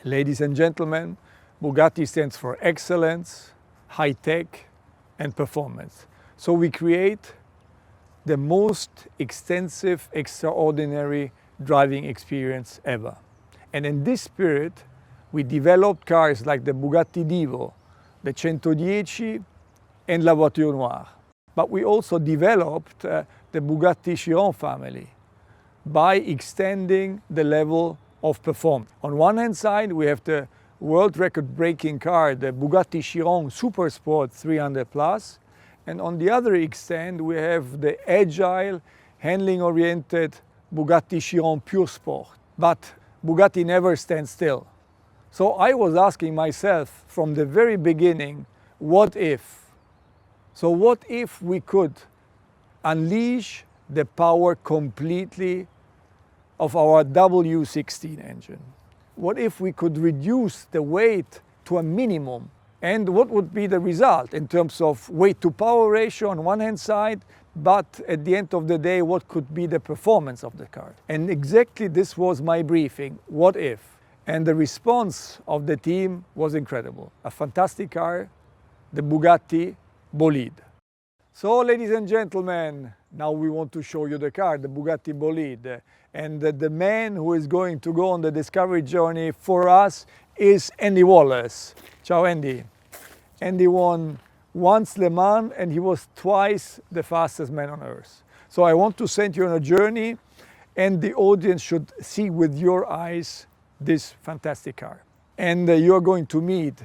Ladies and gentlemen, Bugatti stands for excellence, high tech and performance. So we create the most extensive, extraordinary driving experience ever. And in this spirit, we developed cars like the Bugatti Divo, the 110 and la voiture noire. But we also developed the Bugatti Chiron family by extending the level of performance. On one hand side, we have the world record breaking car, the Bugatti Chiron Super Sport 300 Plus. And on the other extent, we have the agile, handling-oriented Bugatti Chiron Pure Sport. But Bugatti never stands still. So I was asking myself from the very beginning, what if? So what if we could unleash the power completely of our W16 engine? What if we could reduce the weight to a minimum? And what would be the result in terms of weight to power ratio on one hand side, but at the end of the day, what could be the performance of the car? And exactly this was my briefing, what if? And the response of the team was incredible. A fantastic car, the Bugatti Bolide. So ladies and gentlemen, now we want to show you the car, the Bugatti Bolide. And the man who is going to go on the discovery journey for us is Andy Wallace. Ciao Andy. Andy won once Le Mans and he was twice the fastest man on earth. So I want to send you on a journey and the audience should see with your eyes this fantastic car. And you're going to meet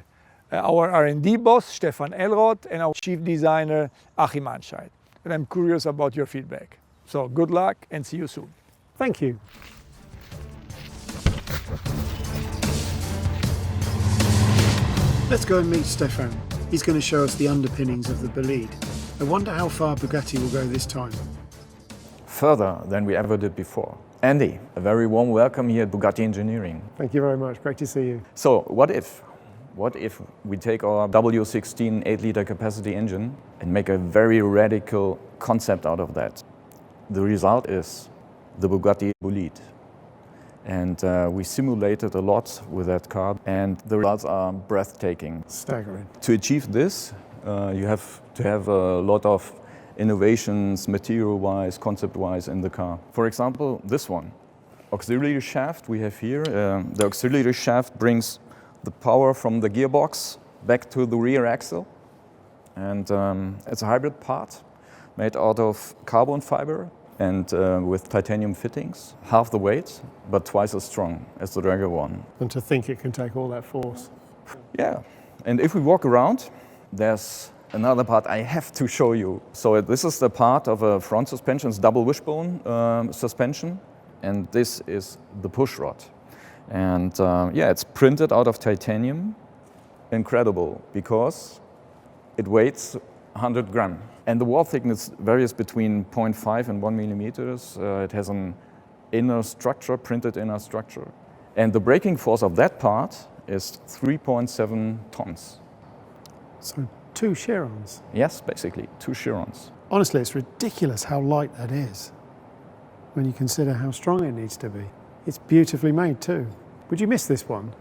our R&D boss, Stefan Elroth, and our chief designer, Achim Anscheid. And I'm curious about your feedback. So good luck and see you soon. Thank you. Let's go and meet Stefan. He's going to show us the underpinnings of the Bolide. I wonder how far Bugatti will go this time. Further than we ever did before. Andy, a very warm welcome here at Bugatti Engineering. Thank you very much. Great to see you. So, what if we take our W16 8-liter capacity engine and make a very radical concept out of that? The result is the Bugatti Bolide. And we simulated a lot with that car and the results are breathtaking. Staggering. To achieve this, you have to have a lot of innovations, material-wise, concept-wise in the car. For example, this one. Auxiliary shaft we have here. The auxiliary shaft brings the power from the gearbox back to the rear axle. And it's a hybrid part made out of carbon fiber and with titanium fittings. Half the weight, but twice as strong as the regular one. And to think it can take all that force. Yeah, and if we walk around, there's another part I have to show you. So this is the part of a front suspension, it's double wishbone suspension, and this is the push rod. And yeah, it's printed out of titanium. Incredible, because it weighs 100 grams. And the wall thickness varies between 0.5 and 1 millimeters. It has an inner structure, printed inner structure. And the braking force of that part is 3.7 tons. So 2 Chirons. Yes, basically, 2 Chirons. Honestly, it's ridiculous how light that is when you consider how strong it needs to be. It's beautifully made too. Would you miss this one?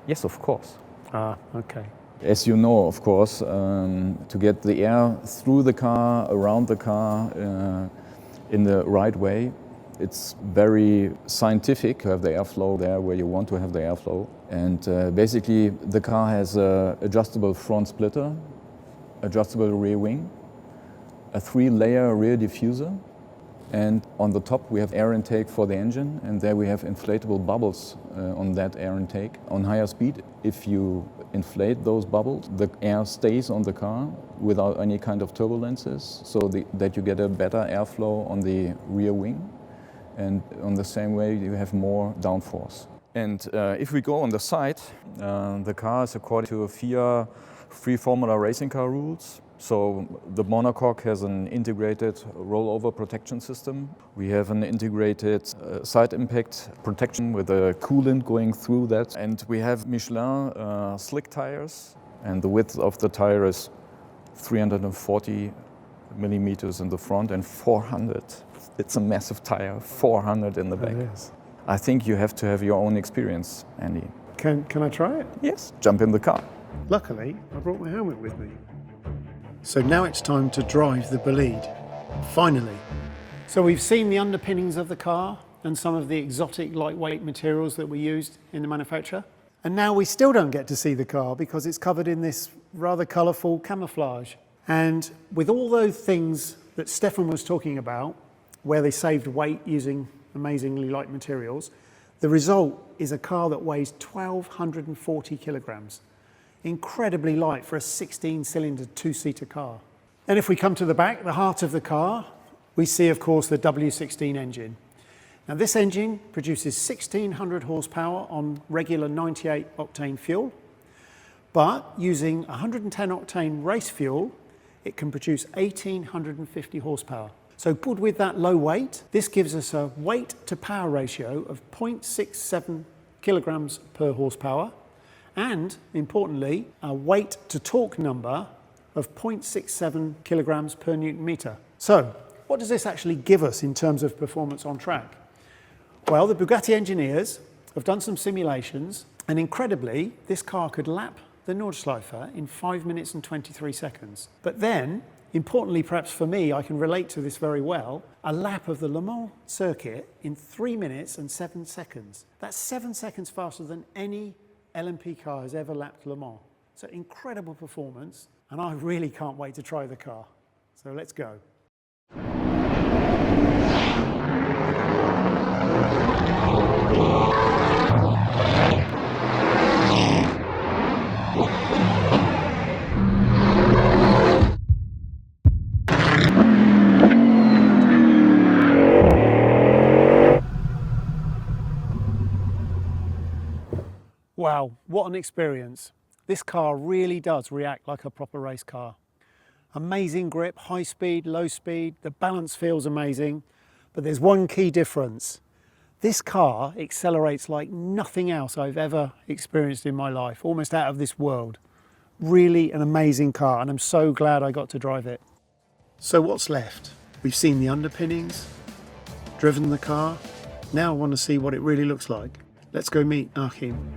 Yes, of course. Ah, okay. As you know, of course, to get the air through the car, around the car, in the right way, it's very scientific to have the airflow there where you want to have the airflow. And basically, the car has an adjustable front splitter, adjustable rear wing, a 3-layer rear diffuser, and on the top we have air intake for the engine, and there we have inflatable bubbles on that air intake. On higher speed, if you inflate those bubbles, the air stays on the car without any kind of turbulences, so that you get a better airflow on the rear wing, and on the same way you have more downforce. And if we go on the side, the car is according to FIA free Fórmula racing car rules. So the monocoque has an integrated rollover protection system. We have an integrated side impact protection with a coolant going through that. And we have Michelin slick tires, and the width of the tire is 340 millimeters in the front and 400. It's a massive tire, 400 in the back. It is. I think you have to have your own experience, Andy. Can I try it? Yes, jump in the car. Luckily, I brought my helmet with me. So now it's time to drive the Bolide. Finally. So we've seen the underpinnings of the car and some of the exotic lightweight materials that were used in the manufacture. And now we still don't get to see the car because it's covered in this rather colourful camouflage. And with all those things that Stefan was talking about, where they saved weight using amazingly light materials, the result is a car that weighs 1,240 kilograms. Incredibly light for a 16-cylinder two-seater car. And if we come to the back, the heart of the car, we see, of course, the W16 engine. Now, this engine produces 1,600 horsepower on regular 98-octane fuel, but using 110-octane race fuel, it can produce 1,850 horsepower. So good with that low weight, this gives us a weight-to-power ratio of 0.67 kilograms per horsepower, and, importantly, a weight-to-torque number of 0.67 kilograms per newton meter. So, what does this actually give us in terms of performance on track? Well, the Bugatti engineers have done some simulations, and incredibly, this car could lap the Nordschleife in 5 minutes and 23 seconds. But then, importantly perhaps for me, I can relate to this very well, a lap of the Le Mans circuit in 3 minutes and 7 seconds. That's 7 seconds faster than any LMP car has ever lapped Le Mans. So incredible performance, and I really can't wait to try the car. So let's go. Wow, what an experience. This car really does react like a proper race car. Amazing grip, high speed, low speed, the balance feels amazing, but there's one key difference. This car accelerates like nothing else I've ever experienced in my life, almost out of this world. Really an amazing car, and I'm so glad I got to drive it. So what's left? We've seen the underpinnings, driven the car. Now I want to see what it really looks like. Let's go meet Achim.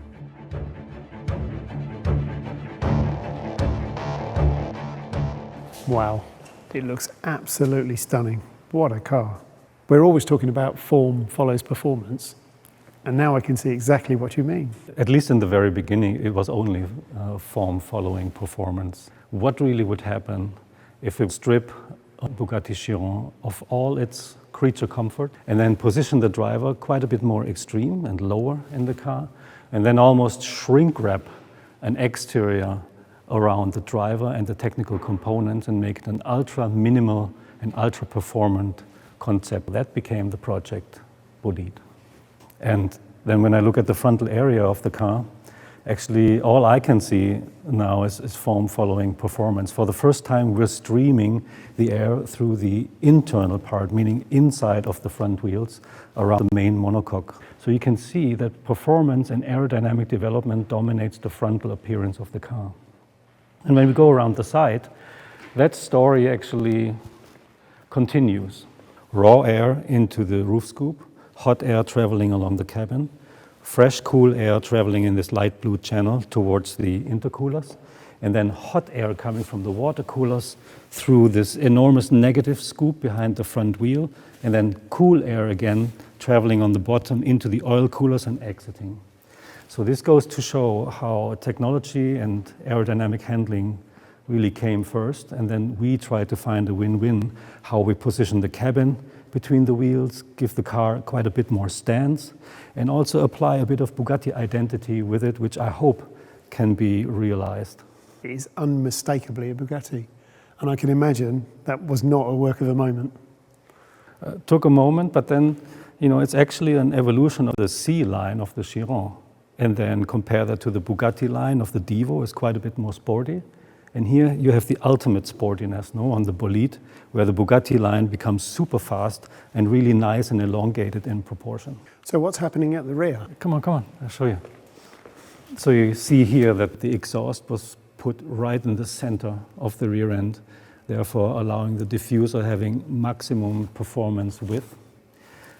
Wow, it looks absolutely stunning. What a car. We're always talking about form follows performance, and now I can see exactly what you mean. At least in the very beginning, it was only form following performance. What really would happen if we strip a Bugatti Chiron of all its creature comfort and then position the driver quite a bit more extreme and lower in the car, and then almost shrink wrap an exterior around the driver and the technical components and make it an ultra minimal and ultra performant concept. That became the project Bolide. And then when I look at the frontal area of the car, actually all I can see now is form following performance. For the first time, we're streaming the air through the internal part, meaning inside of the front wheels around the main monocoque. So you can see that performance and aerodynamic development dominates the frontal appearance of the car. And when we go around the side, that story actually continues. Raw air into the roof scoop, hot air traveling along the cabin, fresh cool air traveling in this light blue channel towards the intercoolers, and then hot air coming from the water coolers through this enormous negative scoop behind the front wheel, and then cool air again traveling on the bottom into the oil coolers and exiting. So this goes to show how technology and aerodynamic handling really came first, and then we try to find a win-win, how we position the cabin between the wheels, give the car quite a bit more stance, and also apply a bit of Bugatti identity with it, which I hope can be realized. It is unmistakably a Bugatti, and I can imagine that was not a work of a moment. Took a moment, but then, it's actually an evolution of the C line of the Chiron. And then compare that to the Bugatti line of the Divo, is quite a bit more sporty. And here you have the ultimate sportiness, on the Bolide, where the Bugatti line becomes super fast and really nice and elongated in proportion. So what's happening at the rear? Come on, I'll show you. So you see here that the exhaust was put right in the center of the rear end, therefore allowing the diffuser having maximum performance width.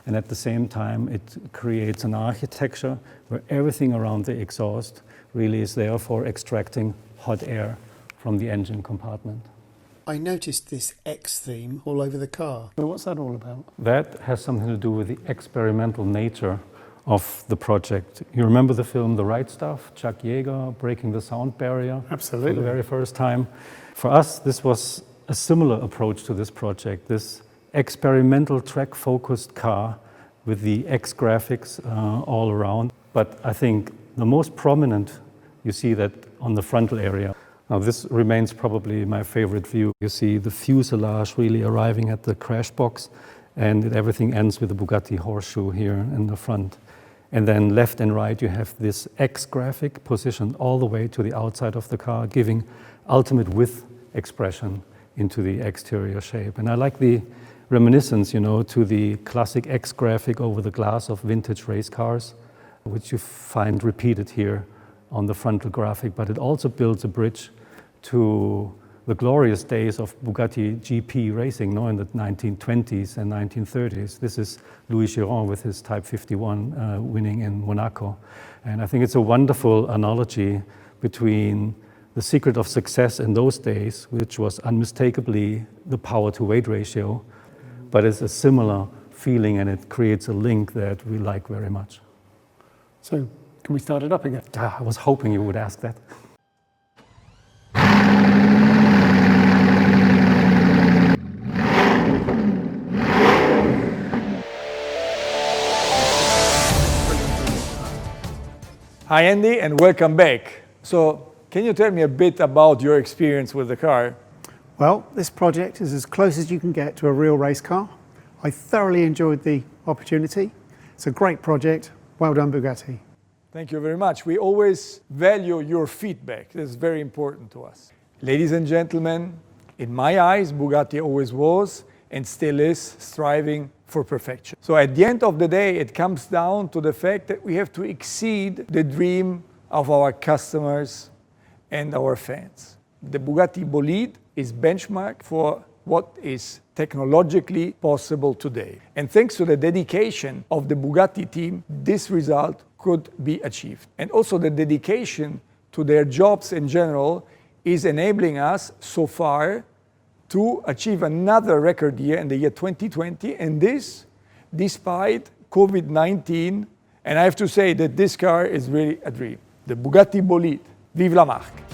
and at the same time it creates an architecture where everything around the exhaust really is there for extracting hot air from the engine compartment. I noticed this X theme all over the car. But what's that all about? That has something to do with the experimental nature of the project. You remember the film The Right Stuff? Chuck Yeager breaking the sound barrier Absolutely. for the very first time. For us, this was a similar approach to this project, this experimental track-focused car with the X graphics all around. But I think the most prominent, you see that on the frontal area. Now this remains probably my favorite view. You see the fuselage really arriving at the crash box, and everything ends with the Bugatti horseshoe here in the front. And then left and right you have this X graphic positioned all the way to the outside of the car, giving ultimate width expression into the exterior shape. And I like the reminiscence, to the classic X graphic over the glass of vintage race cars, which you find repeated here on the frontal graphic, but it also builds a bridge to the glorious days of Bugatti GP racing, in the 1920s and 1930s. This is Louis Chiron with his Type 51 winning in Monaco. And I think it's a wonderful analogy between the secret of success in those days, which was unmistakably the power-to-weight ratio, but it's a similar feeling, and it creates a link that we like very much. So, can we start it up again? I was hoping you would ask that. Hi Andy, and welcome back. So, can you tell me a bit about your experience with the car? Well, this project is as close as you can get to a real race car. I thoroughly enjoyed the opportunity. It's a great project. Well done, Bugatti. Thank you very much. We always value your feedback. That's very important to us. Ladies and gentlemen, in my eyes, Bugatti always was and still is striving for perfection. So at the end of the day, it comes down to the fact that we have to exceed the dream of our customers and our fans. The Bugatti Bolide is benchmark for what is technologically possible today. And thanks to the dedication of the Bugatti team, this result could be achieved. And also the dedication to their jobs in general is enabling us so far to achieve another record year in the year 2020, and this despite COVID-19. And I have to say that this car is really a dream. The Bugatti Bolide. Vive la marque!